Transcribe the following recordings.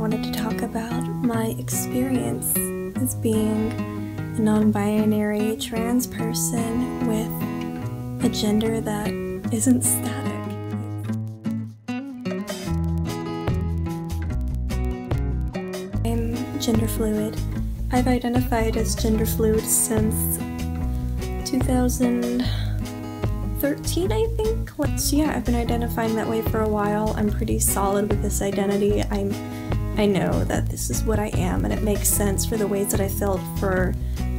wanted to talk about my experience as being a non-binary trans person with a gender that isn't static. I'm gender fluid. I've identified as gender fluid since 2013, I think? So yeah, I've been identifying that way for a while. I'm pretty solid with this identity. I know that this is what I am, and it makes sense for the ways that I felt for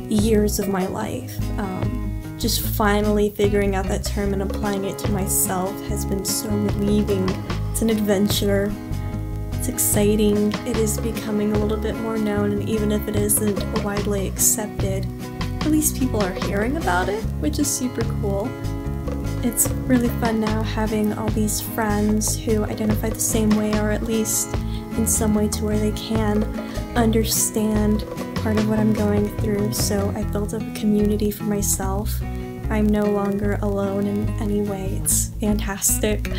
years of my life. Just finally figuring out that term and applying it to myself has been so relieving. It's an adventure. It's exciting. It is becoming a little bit more known, and even if it isn't widely accepted, at least people are hearing about it, which is super cool. It's really fun now having all these friends who identify the same way, or at least in some way to where they can understand part of what I'm going through. So I built up a community for myself. I'm no longer alone in any way. It's fantastic.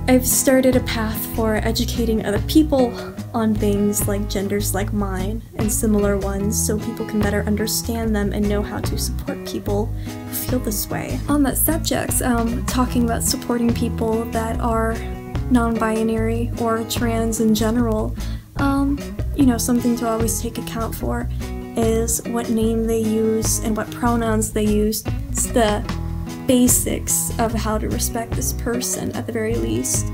I've started a path for educating other people on things like genders like mine and similar ones, so people can better understand them and know how to support people who feel this way. On that subject, talking about supporting people that are non-binary or trans in general, you know, something to always take account for is what name they use and what pronouns they use. It's the basics of how to respect this person at the very least,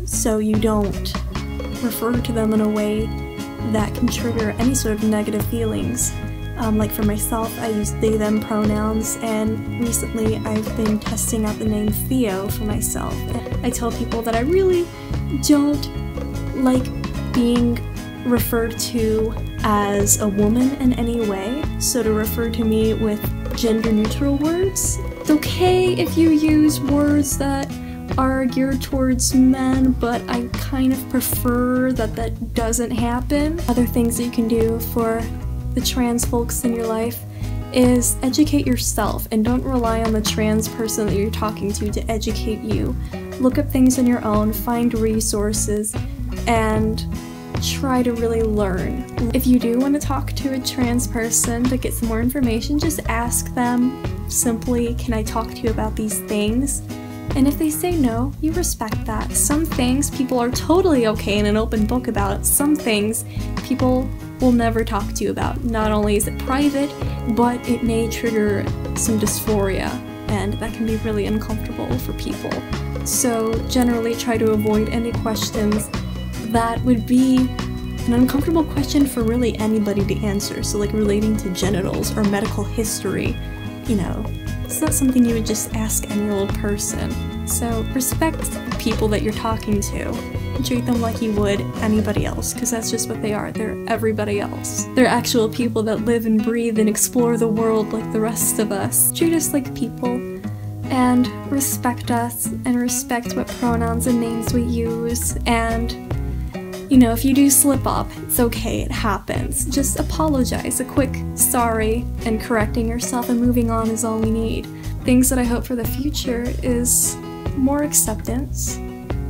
so you don't refer to them in a way that can trigger any sort of negative feelings. Like for myself, I use they, them pronouns, and recently I've been testing out the name Theo for myself. I tell people that I really don't like being referred to as a woman in any way, so to refer to me with gender-neutral words. It's okay if you use words that are geared towards men, but I kind of prefer that that doesn't happen. Other things that you can do for the trans folks in your life is educate yourself, and don't rely on the trans person that you're talking to educate you. Look up things on your own, find resources, and try to really learn. If you do want to talk to a trans person to get some more information, just ask them simply, can I talk to you about these things? And if they say no, you respect that. Some things people are totally okay in an open book about. Some things people will never talk to you about. Not only is it private, but it may trigger some dysphoria, and that can be really uncomfortable for people. So generally try to avoid any questions that would be an uncomfortable question for really anybody to answer. So like relating to genitals or medical history, you know, it's not something you would just ask any old person. So respect the people that you're talking to and treat them like you would anybody else, because that's just what they are. They're everybody else. They're actual people that live and breathe and explore the world like the rest of us. Treat us like people and respect us, and respect what pronouns and names we use. And you know, if you do slip up, it's okay, it happens. Just apologize. A quick sorry and correcting yourself and moving on is all we need. Things that I hope for the future is more acceptance.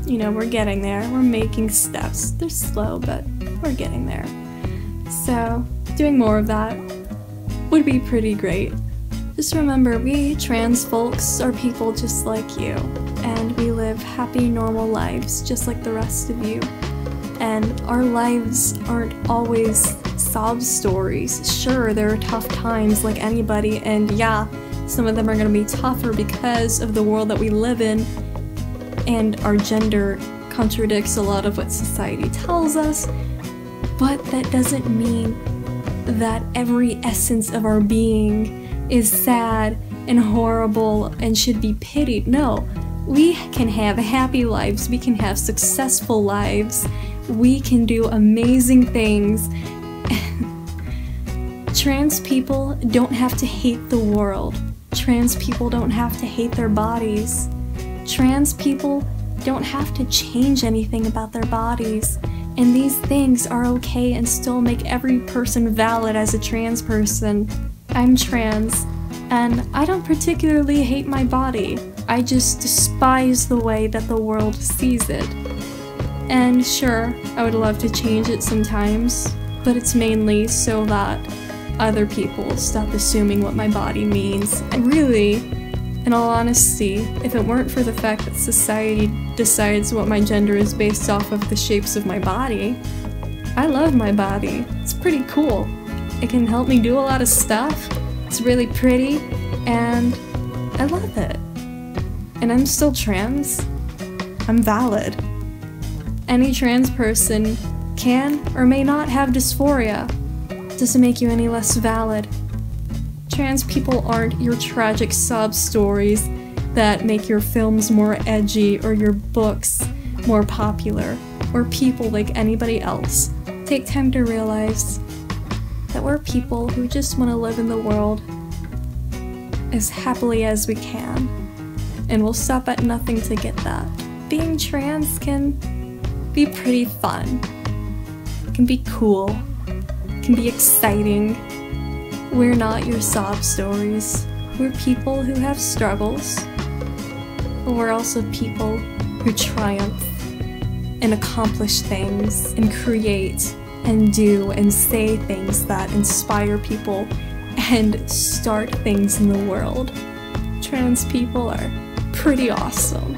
You know, we're getting there. We're making steps. They're slow, but we're getting there. So, doing more of that would be pretty great. Just remember, we trans folks are people just like you, and we live happy, normal lives just like the rest of you. And our lives aren't always sob stories. Sure, there are tough times like anybody, and yeah, some of them are going to be tougher because of the world that we live in, and our gender contradicts a lot of what society tells us, but that doesn't mean that every essence of our being is sad and horrible and should be pitied. No, we can have happy lives, we can have successful lives, we can do amazing things. Trans people don't have to hate the world. Trans people don't have to hate their bodies. Trans people don't have to change anything about their bodies. And these things are okay and still make every person valid as a trans person. I'm trans, and I don't particularly hate my body. I just despise the way that the world sees it. And sure, I would love to change it sometimes, but it's mainly so that other people stop assuming what my body means. And really, in all honesty, if it weren't for the fact that society decides what my gender is based off of the shapes of my body, I love my body. It's pretty cool. It can help me do a lot of stuff. It's really pretty, and I love it. And I'm still trans. I'm valid. Any trans person can or may not have dysphoria. Doesn't make you any less valid. Trans people aren't your tragic sob stories that make your films more edgy or your books more popular, or people like anybody else. Take time to realize that we're people who just want to live in the world as happily as we can, and we'll stop at nothing to get that. Being trans can be pretty fun. It can be cool. It can be exciting. We're not your sob stories. We're people who have struggles, but we're also people who triumph and accomplish things and create and do and say things that inspire people and start things in the world. Trans people are pretty awesome.